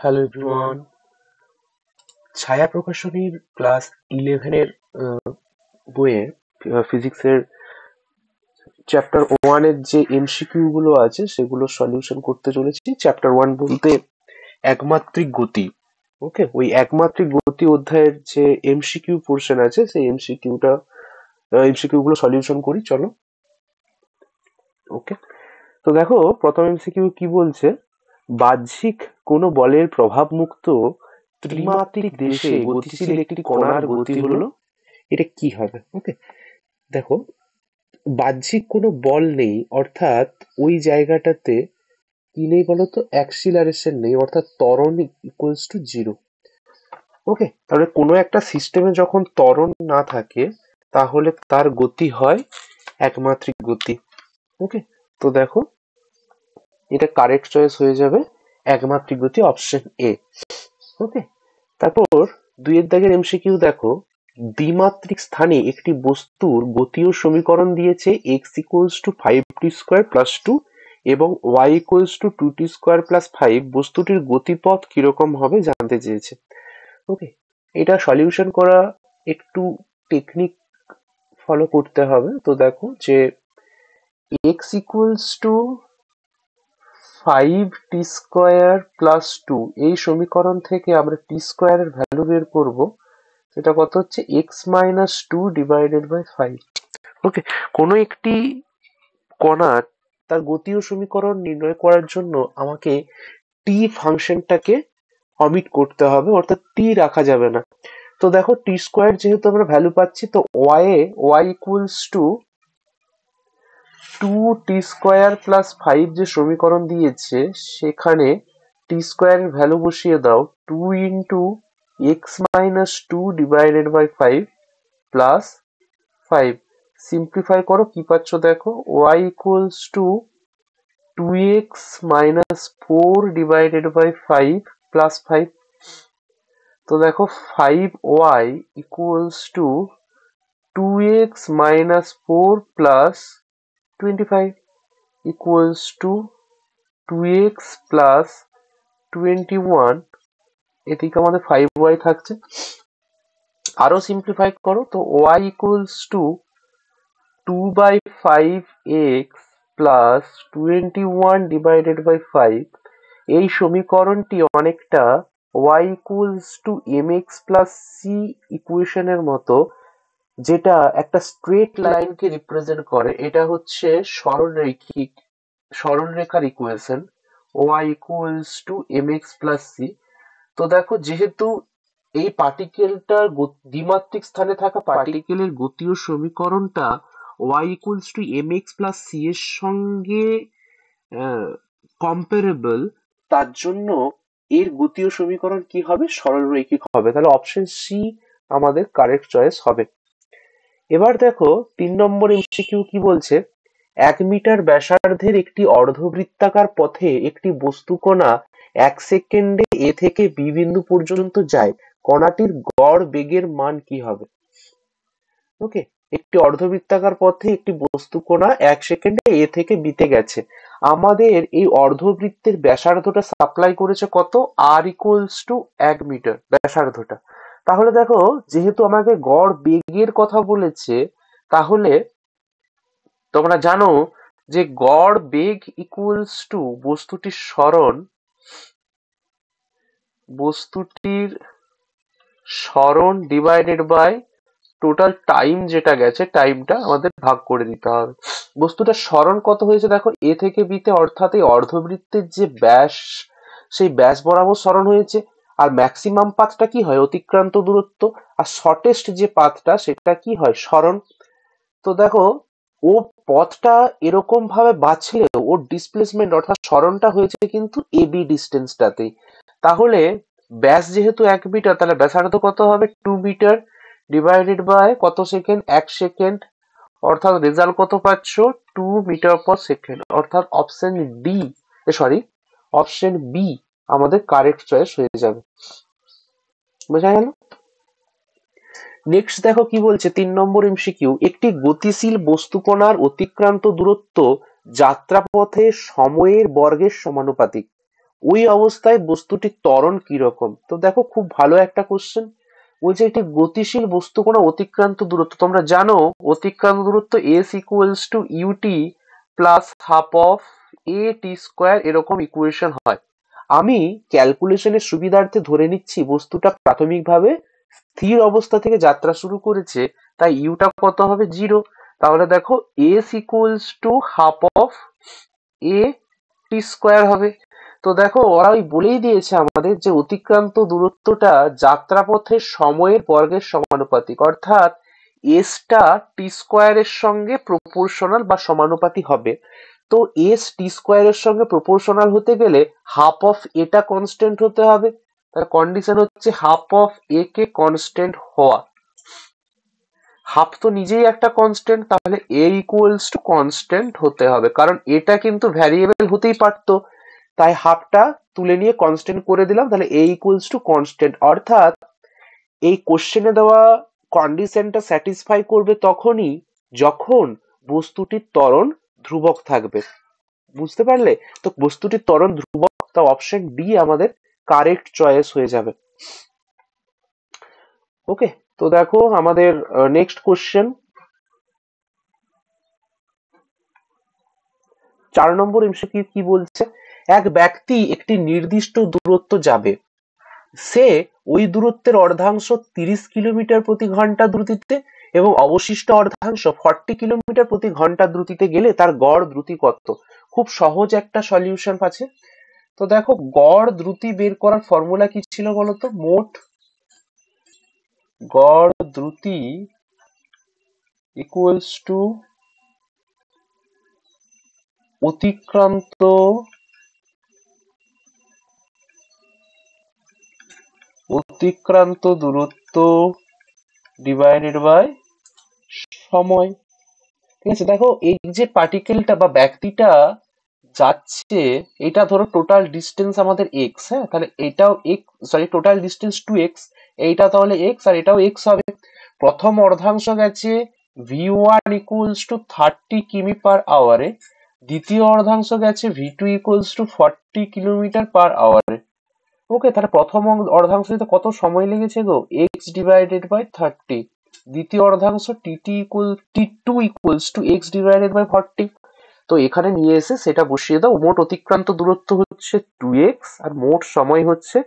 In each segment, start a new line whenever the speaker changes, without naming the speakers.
Hello everyone, ছায়া প্রকাশনীর class 11-এর বইয়ে ফিজিক্সের চ্যাপ্টার 1-এর যে এমসিকিউ গুলো আছে সেগুলো সলিউশন করতে চলেছি। চ্যাপ্টার 1 বলতে একমাত্রিক গতি। ওকে, ওই একমাত্রিক গতি অধ্যায়ের যে এমসিকিউ পোর্শন আছে সেই এমসিকিউ গুলো সলিউশন করি, চলো। ওকে, তো দেখো প্রথম এমসিকিউ কি বলছে। বাহ্যিক কোনো বলের প্রভাবমুক্ত ত্রিমাত্রিক দেশে গতিশীল একটি কণার গতি হলো, এটা কি হবে? ওকে, দেখো বাহ্যিক কোনো বল নেই, অর্থাৎ ওই জায়গাটাতে কি নেই বলতো, অ্যাক্সিলারেশন নেই, অর্থাৎ ত্বরণ ইকুয়ালস টু 0। ওকে, তাহলে কোনো একটা সিস্টেমে যখন ত্বরণ না থাকে তাহলে তার গতি হয় একমাত্রিক গতি। ওকে, তো দেখো এটা কারেক্ট চয়েস হয়ে যাবে একমাত্রিক গতি, অপশন এ। ওকে, তারপর 2-এর দাগের এমসিকিউ দেখো। দ্বিমাত্রিক স্থানে একটি বস্তুর গতীয় সমীকরণ দিয়েছে x ইকুয়ালস টু 5t² + 2 এবং y ইকুয়ালস টু 2t² + 5। বস্তুটির গতিপথ কিরকম হবে জানতে চেয়েছে। ওকে, এটা সলিউশন করা একটু টেকনিক ফলো করতে হবে। তো দেখো যে x ইকুয়ালস টু 5t² + 2 এই সমীকরণ থেকে আমরা t² এর ভ্যালু বের করব, সেটা কত হচ্ছে x - 2 / 5। ওকে, কোনো একটি কণার তার গতীয় সমীকরণ নির্ণয় করার জন্য আমাকে টি ফাংশনটাকে অমিট করতে হবে, অর্থাৎ টি রাখা যাবে না। তো দেখো t² যেহেতু আমরা ভ্যালু পাচ্ছি, তো y ইকুয়ালস টু 2t² + 5 যে সমীকরণ দিয়েছে সেখানে t² এর ভ্যালু বসিয়ে দাও, 2 × x - 2 / 5 প্লাস 5। সিম্পলিফাই করো, কি পাচ্ছ দেখো, y equals to 2x - 4 / 5 plus 5। তো দেখো 5y equals to 2x - 4 plus 25 equals to 2x plus 21। এদিকে আমাদের 5y থাকছে, আরো সিম্পলিফাই করো, তো y equals two 2/5x plus 21 / 5। এই সমীকরণটি অনেকটা y equals two mx plus c ইকুয়েশনের মতো, যেটা একটা স্ট্রেট লাইনকে রিপ্রেজেন্ট করে। এটা হচ্ছে সরলরেখার equation, y equals two mx plus c। তো দেখো যেহেতু এই পার্টিকেলটার দ্বিমাত্রিক স্থানে থাকা পার্টিকেলের গতীয় সমীকরণটা y equals two mx plus c এর সঙ্গে কম্পারেবল, তার জন্য এর গতীয় সমীকরণ কি হবে, সরলরৈখিক হবে। তাহলে অপশন সি আমাদের কারেক্ট চয়েস হবে। এবার দেখো 3 নম্বর এমসিকিউ কি বলছে। 1 মিটার ব্যাসার্ধের একটি অর্ধবৃত্তাকার পথে একটি বস্তুকণা 1 সেকেন্ডে এ থেকে বি বিন্দু পর্যন্ত যায়, কণাটির গড় বেগের মান কি হবে? ওকে, একটি অর্ধবৃত্তাকার পথে একটি বস্তুকণা 1 সেকেন্ডে এ থেকে বিতে গেছে। আমাদের এই অর্ধবৃত্তের ব্যাসার্ধটা সাপ্লাই করেছে কত, r ইকুয়ালস টু 1 মিটার ব্যাসার্ধটা। তাহলে দেখো যেহেতু আমাকে গড় বেগের কথা বলেছে, তাহলে তোমরা জানো যে গড় বেগ ইকুয়ালস টু বস্তুটির সরণ ডিভাইডেড বাই টোটাল টাইম, যেটা গেছে টাইমটা আমাদের ভাগ করে দিতে হবে। বস্তুটার সরণ কত হয়েছে দেখো, এ থেকে বিতে, অর্থাৎ এই অর্ধবৃত্তের যে ব্যাস সেই ব্যাস বরাবর সরণ হয়েছে। আর ম্যাক্সিমাম পাথটা কি হয়, অতিক্রান্ত দূরত্ব। আর শর্টেস্ট যে পাথটা সেটা কি হয়, সরণ। তো দেখো ও পথটা এরকম ভাবে বাঁচলেও ওর ডিসপ্লেসমেন্ট অর্থাৎ সরণটা হয়েছে কিন্তু এবি ডিস্টেন্সটাতেই। তাহলে ব্যাস যেহেতু 1 মিটার, তাহলে ব্যাসার্ধ কত হবে, 2 মিটার ডিভাইডেড বাই কত সেকেন্ড, 1 সেকেন্ড, অর্থাৎ রেজাল্ট কত পাচ্ছ, 2 মিটার পার সেকেন্ড। অর্থাৎ অপশন বি আমাদের কারেক্ট চয়েস হয়ে যাবে। বোঝা গেল? নেক্সট দেখো কি বলছে 3 নম্বর এমসিকিউ। একটি গতিশীল বস্তুকণার অতিক্রান্ত দূরত্ব যাত্রাপথে সময়ের বর্গের সমানুপাতিক। ওই অবস্থায় বস্তুটির ত্বরণ কিরকম। তো দেখো খুব ভালো একটা কোশ্চেন। ওই যে একটি গতিশীল বস্তু কোনো অতিক্রান্ত দূরত্ব, তোমরা জানো অতিক্রান্ত দূরত্ব S equals to UT plus half of A T square, এরকম ইকুয়েশন হয়। আমি ক্যালকুলেশনের সুবিধার্থে ধরে নিচ্ছি বস্তুটা প্রাথমিকভাবে স্থির অবস্থা থেকে যাত্রা শুরু করেছে, তাই ইউটা কত হবে, 0। তাহলে দেখো S equals to half of A T square হবে। তো দেখো ওরা ওই বলেই দিয়েছে আমাদের যে অতিক্রান্ত দূরত্বটা যাত্রাপথের সময়ের বর্গের সমানুপাতিক, অর্থাৎ এসটা টি স্কোয়ারের সঙ্গে প্রপোর্শনাল বা সমানুপাতি হবে। তো এস টি স্কোয়ারের সঙ্গে প্রপোর্শনাল হতে গেলে হাফ অফ এটা কনস্ট্যান্ট হতে হবে। তার কন্ডিশন হচ্ছে half of A K constant হওয়া। হাফ তো নিজেই একটা কনস্ট্যান্ট, তাহলে এ ইকুয়ালস টু কনস্ট্যান্ট হতে হবে, কারণ এটা কিন্তু ভ্যারিয়েবল হতেই পারতো, তাই হাফটা তুলে নিয়ে কনস্ট্যান্ট করে দিলাম, তাহলে এ ইকুয়ালস টু কনস্ট্যান্ট। অর্থাৎ এই কোশ্চেনে দেওয়া কন্ডিশনটা স্যাটিসফাই করবে তখনই যখন বস্তুটির ত্বরণ ধ্রুবক থাকবে। বুঝতে পারলে? তো বস্তুটির ত্বরণ ধ্রুবক, তা অপশন ডি আমাদের কারেক্ট চয়েস হয়ে যাবে। ওকে, তো দেখো আমাদের নেক্সট কোশ্চেন 4 নম্বর এমসিকিউ কি বলছে। এক ব্যক্তি একটি নির্দিষ্ট দূরত্ব যাবে, সে ওই দূরত্বের অর্ধাংশ 30 কিলোমিটার প্রতি ঘন্টা দ্রুতিতে এবং অবশিষ্ট অর্ধাংশ 40 কিলোমিটার প্রতি ঘন্টা দ্রুতিতে গেলে তার গড় দ্রুতি কত। খুব সহজ একটা সলিউশন আছে। তো দেখো গড় দ্রুতি বের করার ফর্মুলা কি ছিল বলতো, মোট গড় দ্রুতি ইকুয়ালস টু অতিক্রান্ত দূরত্ব ডিভাইডেড বাই সময়। ঠিক আছে, দেখো এই যে পার্টিকেলটা বা ব্যক্তিটা যাচ্ছে, এটা ধরো টোটাল ডিস্টেন্স আমাদের এক্স, হ্যাঁ, তাহলে এটাও x, sorry total distance 2x, এইটা তাহলে এক্স আর এটাও এক্স হবে। প্রথম অর্ধাংশ গেছে v1 ইকুয়ালস টু 30 কিমি পার আওয়ারে, দ্বিতীয় অর্ধাংশ গেছে v2 equals to 40 kilometre per আওয়ারে। ওকে, তাহলে প্রথম অর্ধাংশ দিতে কত সময় লেগেছে গো, x ডিভাইডেড বাই 30, দ্বিতীয় অর্ধাংশ t2 equals to x divided by 40। তো এখানে নিয়ে এসে সেটা বসিয়ে দাও, মোট অতিক্রান্ত দূরত্ব হচ্ছে 2x আর মোট সময় হচ্ছে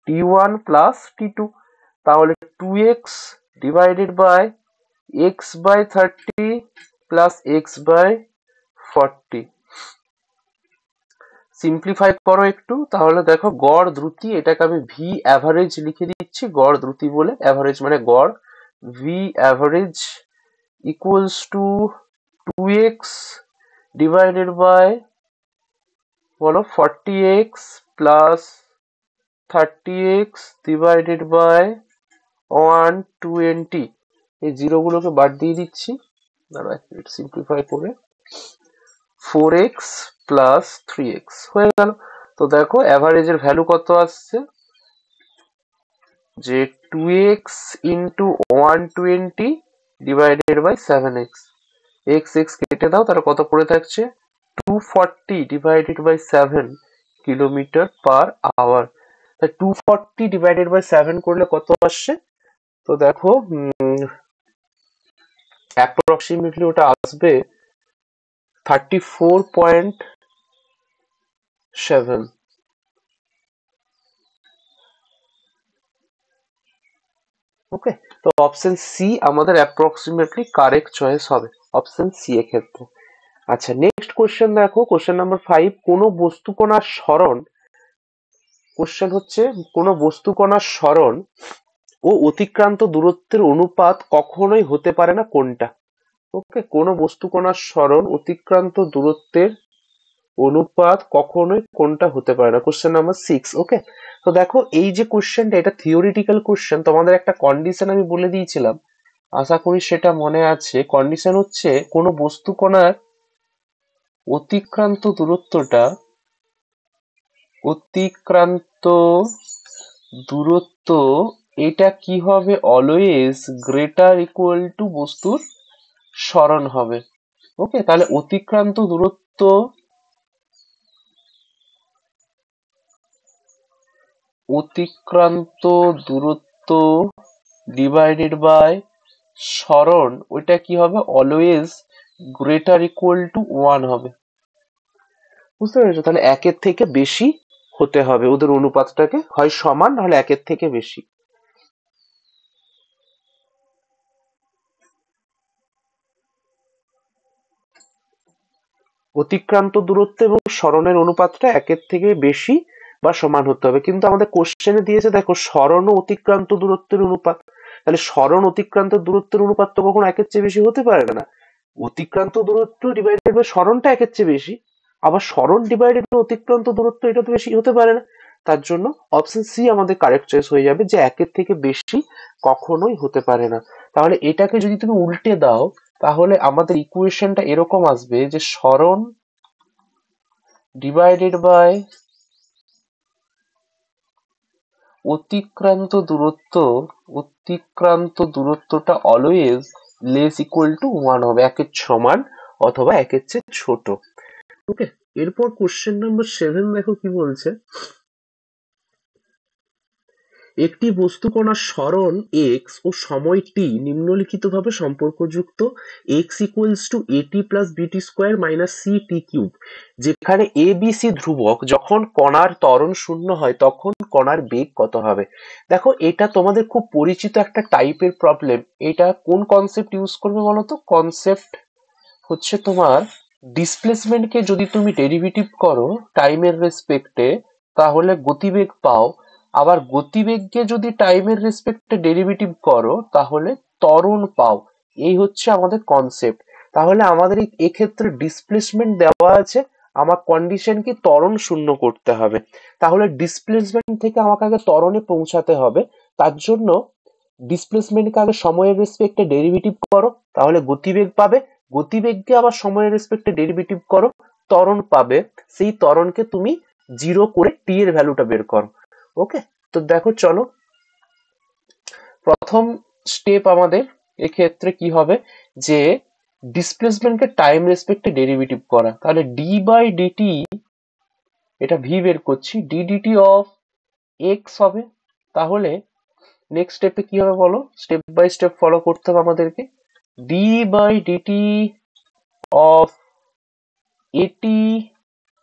t1 প্লাস t2, তাহলে 2x divided by x by 30 plus x by 40। Simplify করো একটু, তাহলে দেখো গড় দ্রুতি, এটাকে আমি ভি অ্যাভারেজ লিখে দিচ্ছি, গড় দ্রুতি বলে, অ্যাভারেজ মানে গড়, V average equals to 2x divided by বলো 40x plus 30x divided by 120। এই জিরো গুলোকে বাদ দিয়ে দিচ্ছি, দাঁড়াও এক মিনিট সিম্পলিফাই করে, 4x প্লাস 3x হয়ে গেল। তো দেখো অ্যাভারেজের ভ্যালু কত আসছে, যে 2x into 120 divided by 7x, x x কেটে দাও, তাহলে কত পড়ে থাকছে 240 divided by 7 kilometre per hour. 240 divided by 7 করলে কত আসছে, তো দেখো অ্যাপ্রক্সিমেটলি ওটা আসবে 34.7। ওকে, তো অপশন সি আমাদের অ্যাপ্রক্সিমেটলি কারেক্ট চয়েস হবে, অপশন সি এর ক্ষেত্রে। আচ্ছা নেক্সট কোশ্চেন দেখো, কোশ্চেন নাম্বার 5, কোন বস্তু কণার সরণ, কোশ্চেন হচ্ছে কোন বস্তু কণার সরণ ও অতিক্রান্ত দূরত্বের অনুপাত কখনোই হতে পারে না কোনটা। ওকে, কোন বস্তু কণার সরণ অতিক্রান্ত দূরত্বের অনুপাত কখনোই কোনটা হতে পারে না, কোশ্চেন নাম্বার 6। ওকে, তো দেখো এই যে কোশ্চেনটা, এটা থিওরিটিক্যাল কোশ্চেন, তোমাদের একটা কন্ডিশন আমি বলে দিয়েছিলাম, আশা করি সেটা মনে আছে। কন্ডিশন হচ্ছে কোন বস্তু কণার অতিক্রান্ত দূরত্ব এটা কি হবে, অলওয়েজ গ্রেটার ইকুয়াল টু বস্তুর সরণ হবে। ওকে, তাহলে অতিক্রান্ত দূরত্ব অতিক্রান্ত দূরত্ব ডিভাইডেড বাই সরণ, ওইটা কি হবে, অলওয়েজ গ্রেটার ইকুয়াল টু 1 হবে। বুঝতে পেরেছো? তাহলে একের থেকে বেশি হতে হবে, ওদের অনুপাতটাকে হয় সমান নাহলে একের থেকে বেশি। অতিক্রান্ত দূরত্ব এবং সরণের অনুপাতটা একের থেকে বেশি বা সমান হতে হবে, কিন্তু আমাদের কোশ্চেনে দিয়েছে দেখো সরণ ও অতিক্রান্ত দূরত্বের অনুপাত। তাহলে সরণ অতিক্রান্ত দূরত্বের অনুপাত তো কখনো একের চেয়ে বেশি হতে পারে না। অতিক্রান্ত দূরত্ব ডিভাইডেড বাই সরণটা একের চেয়ে বেশি, আবার সরণ ডিভাইডেড বাই অতিক্রান্ত দূরত্ব এটা তো বেশি হতে পারে না। তার জন্য অপশন সি আমাদের কারেক্ট চয়েস হয়ে যাবে, যে একের থেকে বেশি কখনোই হতে পারে না। তাহলে এটাকে যদি তুমি উল্টে দাও তাহলে আমাদের ইকুয়েশনটা এরকম আসবে, যে সরণ ডিভাইডেড বাই অতিক্রান্ত দূরত্বটা অলওয়েজ লেস ইকুয়াল টু 1 হবে, একের সমান অথবা একের চেয়ে ছোট। ওকে, এরপর কোশ্চেন নাম্বার 7 দেখো কি বলছে। একটি বস্তু কণার সরণ এক্স ও সময় টি নিম্নলিখিতভাবে সম্পর্কযুক্ত, X equals to AT plus BT square minus C T cube, যেখানে এ বি সি ধ্রুবক, যখন কণার ত্বরণ শূন্য হয় তখন কণার বেগ কত হবে। দেখো এটা তোমাদের খুব পরিচিত একটা টাইপের প্রবলেম। এটা কোন কনসেপ্ট ইউজ করবে বলো তো? কনসেপ্ট হচ্ছে তোমার ডিসপ্লেসমেন্টকে যদি তুমি ডেরিভেটিভ করো টাইমের রেসপেক্টে তাহলে গতিবেগ পাও, আবার গতিবেগকে যদি টাইমের রেসপেক্টে ডেরিভেটিভ করো তাহলে ত্বরণ পাও। এই হচ্ছে আমাদের কনসেপ্ট। তাহলে আমাদের এক্ষেত্রে ডিসপ্লেসমেন্ট দেওয়া আছে, আমার কন্ডিশন কি ত্বরণ শূন্য করতে হবে। তাহলে ডিসপ্লেসমেন্ট থেকে আমাকে আগে ত্বরণে পৌঁছাতে হবে। তার জন্য ডিসপ্লেসমেন্টকে আগে সময়ের রেসপেক্টে ডেরিভেটিভ করো, তাহলে গতিবেগ পাবে। গতিবেগকে আবার সময়ের রেসপেক্টে ডেরিভেটিভ করো, ত্বরণ পাবে। সেই ত্বরণকে তুমি 0 করে টি এর ভ্যালুটা বের করো। ওকে, তো দেখো চলো, প্রথম স্টেপ আমাদের এক্ষেত্রে কি হবে, যে ডিসপ্লেসমেন্টকে টাইম রেসপেক্টে ডেরিভেটিভ করা। তাহলে ডি বাই ডিটি, এটা ভি বের করছি, ডি ডিটি অফ এক্স হবে। তাহলে নেক্সট স্টেপে কি হবে বলো, স্টেপ বাই স্টেপ ফলো করতে হবে আমাদেরকে। D by DT of AT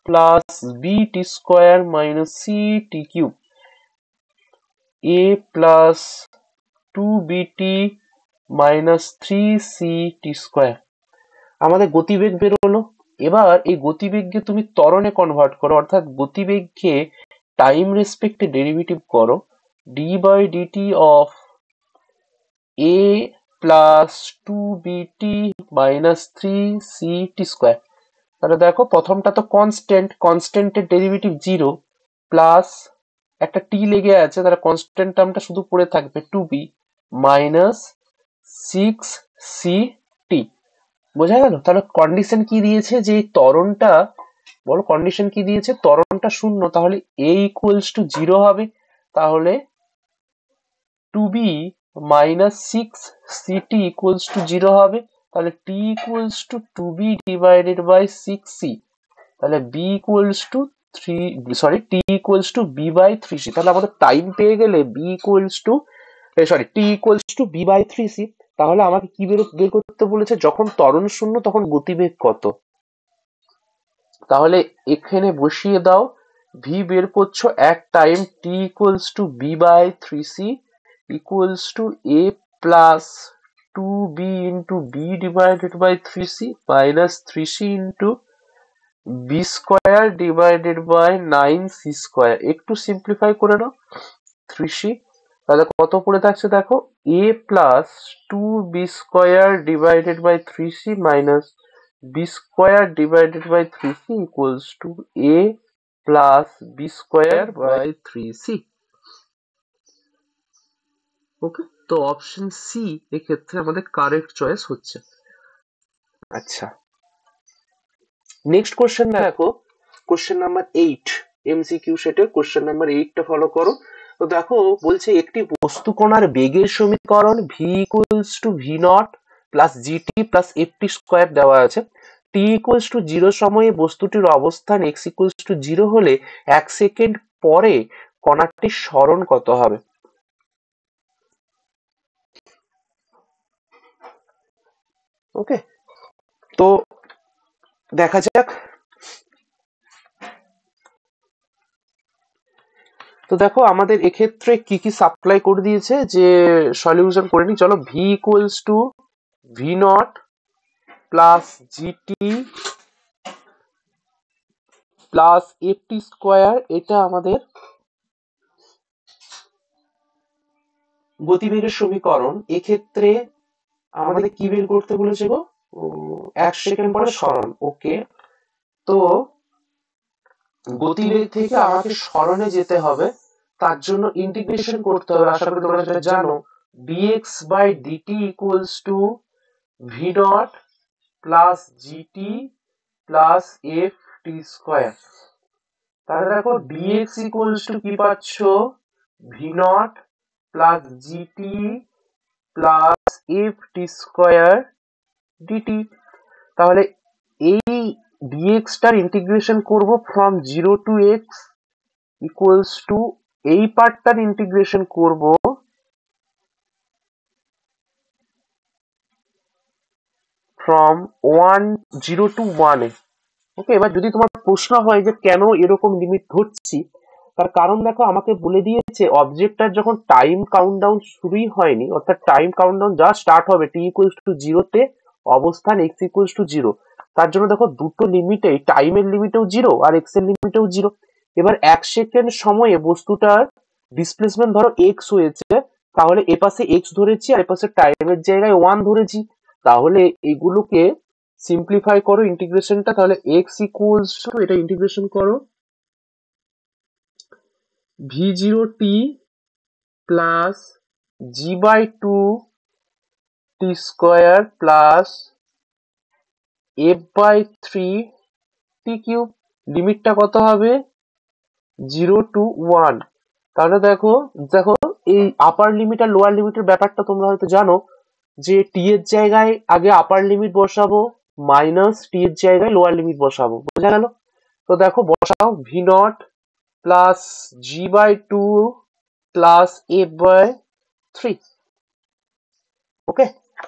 plus BT square minus C T cube, A plus 2bt minus 3ct square. আমাদের গতিবেগ বেরোলো। এবার এই গতিবেগকে তুমি ত্বরণে কনভার্ট করো, অর্থাৎ গতিবেগকে টাইম রেসপেক্টে ডেরিভেটিভ করো। D by DT of A plus 2bt minus 3ct square. তাহলে দেখো প্রথমটা তো কনস্ট্যান্ট, কনস্ট্যান্টের ডেরিভেটিভ 0 প্লাস একটা টি লেগে আছে, তাহলে কনস্ট্যান্ট টার্মটা শুধু পড়ে থাকবে 2b মাইনাস 6ct। বোঝা গেল? তাহলে কন্ডিশন কি দিয়েছে, যে এই ত্বরণটা, বলো কন্ডিশন কি দিয়েছে, ত্বরণটা শূন্য, তাহলে a ইকুয়ালস টু 0 হবে। তাহলে 2b minus 6ct equals to 0 হবে। তাহলে t equals to 2b divided by 6c। তাহলে b equals to t equals to b by 3c। তাহলে আমাদের টাইম পেয়ে গেলে b equals to t equals to b by 3c। তাহলে আমাকে কি বের করতে বলেছে, যখন ত্বরণ শূন্য তখন গতিবেগ কত। তাহলে এখানে বসিয়ে দাও, v বের করছো এক time, t equals to b by 3c equals to a plus 2b into b divided by 3c minus 3c into b square divided by 9c square. একটু সিম্পলিফাই করে নাও, 3c। তাহলে কত পড়ে থাকছে দেখো, a plus 2b square divided by 3c minus b square divided by 3c equals to a plus b square by 3c। Okay, তো option C এক্ষেত্রে আমাদের কারেক্ট চয়েস হচ্ছে। আচ্ছা, নেক্সট কোশ্চেন দেখো, কোশ্চেন নাম্বার 8, এমসিকিউ সেটের question number 8টা follow করো। তো দেখো বলছে একটি বস্তু কণার বেগের সমীকরণ V equals to V naught plus GT plus FT square দেওয়া আছে। টি ইকুয়ালস টু 0 সময়ে বস্তুটির অবস্থান এক্স ইকুয়ালস টু 0 হলে 1 সেকেন্ড পরে কণাটির সরণ কত হবে? ওকে, তো দেখা যাক। তো দেখো আমাদের এক্ষেত্রে কি কি সাপ্লাই করে দিয়েছে, যে সলিউশন করে নি। চলো, V equals to V naught plus GT plus FT square, এটা আমাদের গতিবেগের সমীকরণ। এক্ষেত্রে আমাদের কি বের করতে বলেছে গো? 1 সেকেন্ড পরে সরণ। ওকে, তো গতিবেগ থেকে আমাকে সরণে যেতে হবে, তার জন্য ইন্টিগ্রেশন করতে হবে। আশা করি তোমরা যেটা জানো, dx by dt equals to V dot plus GT plus F T square. তাহলে দেখো dx ইকুয়ালস টু কি পাচ্ছ? V naught plus GT plus F T square DT. তাহলে এই dx টার ইন্টিগ্রেশন করব from 0 to x equals to, এই পার্টটার ইন্টিগ্রেশন করব ফ্রম 0 টু 1 এ। ওকে, এবার যদি তোমার প্রশ্ন হয় যে কেন এরকম লিমিট ধরছি, তার কারণ দেখো আমাকে বলে দিয়েছে অবজেক্টটার যখন টাইম কাউন্টডাউন শুরুই হয়নি, অর্থাৎ টাইম কাউন্টডাউন জাস্ট স্টার্ট হবে t ইকুয়ালস টু 0 তে, অবস্থান x ইকুয়ালস টু 0। তার জন্য দেখো দুটো লিমিটেই, টাইমের লিমিটেও 0 আর x এর লিমিটেও 0। এবার 1 সেকেন্ড সময়ে বস্তুটার ডিসপ্লেসমেন্ট ধরো x হয়েছে, তাহলে এপাশে x ধরেছি আর এপাশে টাইমের জায়গায় 1 ধরেছি। তাহলে এগুলোকে সিম্পলিফাই করো ইন্টিগ্রেশনটা, তাহলে x ইকুয়ালস টু, এটা ইন্টিগ্রেশন করো, v0t plus g/2 t square plus f/3 t cube. লিমিটটা কত হবে? 0 টু 1। তাহলে দেখো দেখো এই আপার লিমিট আর লোয়ার লিমিটের ব্যাপারটা তোমরা হয়তো জানো, যে টি এর জায়গায় আগে আপার লিমিট বসাবো, মাইনাস টি এর জায়গায় লোয়ার লিমিট বসাবো। বোঝা গেল? তো দেখো বসাও, V naught plus g/2 plus f/3। ওকে,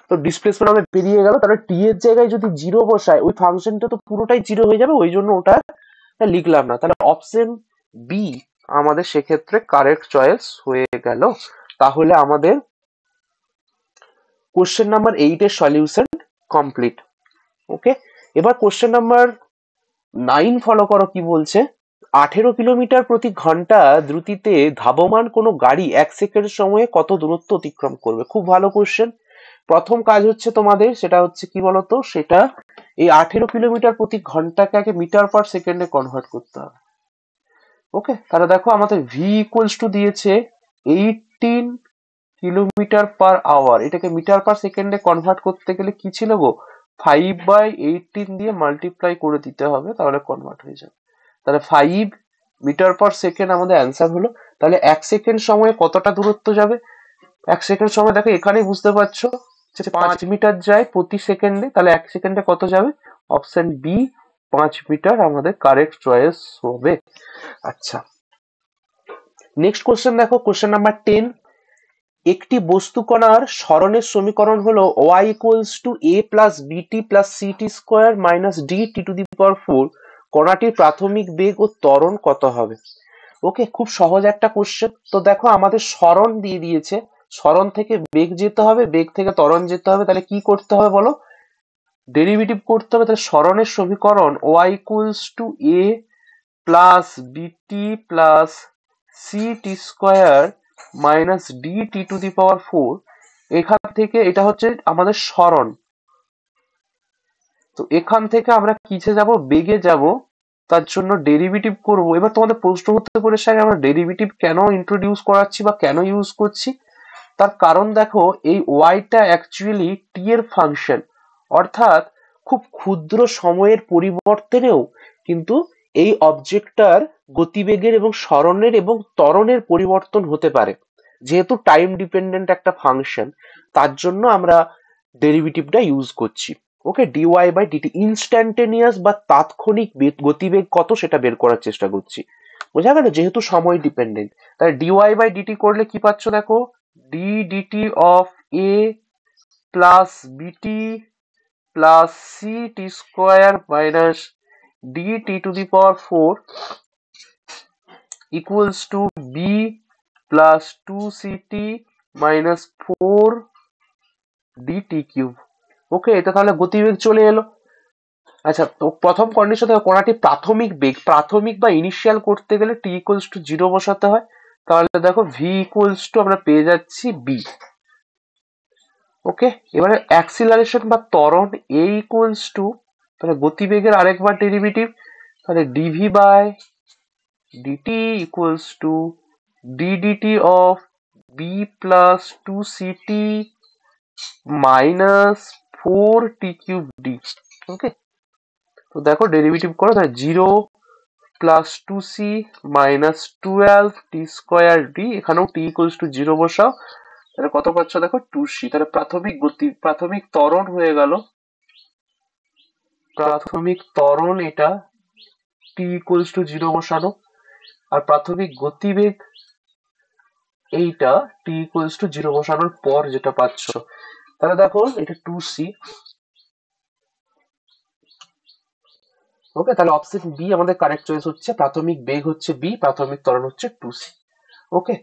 তো ডিসপ্লেসমেন্ট আমাদের বেরিয়ে গেল। তাহলে টি এর জায়গায় যদি 0 বসায়, ওই ফাংশনটা তো পুরোটাই 0 হয়ে যাবে, ওই জন্য ওটা লিখলাম না। তাহলে অপশন বি আমাদের সেক্ষেত্রে কারেক্ট চয়েস হয়ে গেল। তাহলে আমাদের কোশ্চেন নাম্বার 8 এর সলিউশন কমপ্লিট। ওকে, এবার কোশ্চেন নাম্বার 9 ফলো করো, কি বলছে। 18 কিলোমিটার প্রতি ঘন্টা দ্রুতিতে ধাবমান কোনো গাড়ি 1 সেকেন্ড সময়ে কত দূরত্ব অতিক্রম করবে? খুব ভালো কোশ্চেন। প্রথম কাজ হচ্ছে তোমাদের, সেটা হচ্ছে কি বলতো, সেটা এই 18 কিলোমিটার প্রতি ঘন্টাকে আগে মিটার পার সেকেন্ডে কনভার্ট করতে হবে। ওকে, তাহলে দেখো আমাদের ভি ইকুয়ালস টু দিয়েছে 18 কিলোমিটার পার আওয়ার। এটাকে মিটার পার সেকেন্ডে কনভার্ট করতে গেলে কি ছিল গো? 5/18 দিয়ে মাল্টিপ্লাই করে দিতে হবে, তাহলে কনভার্ট হয়ে যাবে। তাহলে 5 মিটার পার সেকেন্ড আমাদের অ্যান্সার হলো। তাহলে 1 সেকেন্ড সময়ে কতটা দূরত্ব যাবে? 1 সেকেন্ড সময় দেখো এখানেই বুঝতে পারছো যে 5 মিটার যায় প্রতি সেকেন্ডে। তাহলে 1 সেকেন্ডে কত যাবে? অপশন বি 5 মিটার আমাদের কারেক্ট চয়েস হবে। আচ্ছা, নেক্সট কোশ্চেন দেখো, কোশ্চেন নাম্বার 10। একটি বস্তু কণার সরণের সমীকরণ হলো y equals to a plus BT plus CT square minus D T to the power 4। কণাটির প্রাথমিক বেগ ও ত্বরণ কত হবে? ওকে, খুব সহজ একটা কোশ্চেন। তো দেখো আমাদের সরণ দিয়ে দিয়েছে, সরণ থেকে বেগ যেতে হবে, বেগ থেকে ত্বরণ যেতে হবে। তাহলে কি করতে হবে বলো? ডেরিভেটিভ করতে হবে। তাহলে সরণের সমীকরণ y equals to a plus BT plus CT square minus D T to the power 4। এখান থেকে এটা হচ্ছে আমাদের সরণ, তো এখান থেকে আমরা কিসে যাব? বেগে যাব। তার জন্য ডেরিভেটিভ করব। এবার তোমাদের প্রশ্ন হতে পারে, স্যার আমরা ডেরিভেটিভ কেন ইন্ট্রোডিউস করাচ্ছি বা কেন ইউজ করছি? তার কারণ দেখো, এই ওয়াইটা অ্যাকচুয়ালি টি এর ফাংশন, অর্থাৎ খুব ক্ষুদ্র সময়ের পরিবর্তনেও কিন্তু এই অবজেক্টটার গতিবেগের এবং সরণের এবং ত্বরণের পরিবর্তন হতে পারে। যেহেতু টাইম ডিপেন্ডেন্ট একটা ফাংশন, তার জন্য আমরা ডেরিভেটিভটা ইউজ করছি। ওকে, ডিওয়াই বাই ডিটি ইনস্ট্যান্টেনিয়াস বা তাৎক্ষণিক গতিবেগ কত সেটা বের করার চেষ্টা করছি। বোঝা গেল, যেহেতু সময় ডিপেন্ডেন্ট। তাহলে ডিওয়াই বাই ডিটি করলে কি পাচ্ছ দেখো, D DT of A plus BT plus C T square minus D T to the power 4 equals to b plus 2ct minus 4 dt cube. Okay, এটা তাহলে গতিবেগ চলে এলো। আচ্ছা, তো প্রথম কন্ডিশন থেকে কণাটি প্রাথমিক বেগ, প্রাথমিক বা ইনিশিয়াল করতে গেলে টি ইকুয়ালস টু 0 বসাতে হয়। তাহলে দেখো ভি ইকুয়ালস টু আমরা পেয়ে যাচ্ছি বি। ওকে, এবারে অ্যাক্সিলারেশন বা ত্বরণ এ ইকুয়ালস টু, তাহলে গতিবেগের আরেকবার ডেরিভেটিভ, তাহলে DV by DT equals to D DT of B plus 2ct minus 4t cube D. Okay, তো দেখো ডেরিভেটিভ করো, তাহলে 0 plus 2c minus 12t square D, এখানেও t ইকুয়ালস টু 0 বসাও, তাহলে কত পাচ্ছ দেখো 2c। তাহলে প্রাথমিক গতি, প্রাথমিক ত্বরণ হয়ে গেল, প্রাথমিক ত্বরণ এটা t ইকুয়ালস টু 0 বসানো, আর প্রাথমিক গতিবেগ এইটা t ইকুয়ালস টু 0 বসানোর পর যেটা পাচ্ছ। তাহলে দেখো এটা 2c। ওকে, তাহলে অপশন বি আমাদের কারেক্ট চয়েস হচ্ছে, প্রাথমিক বেগ হচ্ছে বি, প্রাথমিক ত্বরণ হচ্ছে 2c। ওকে।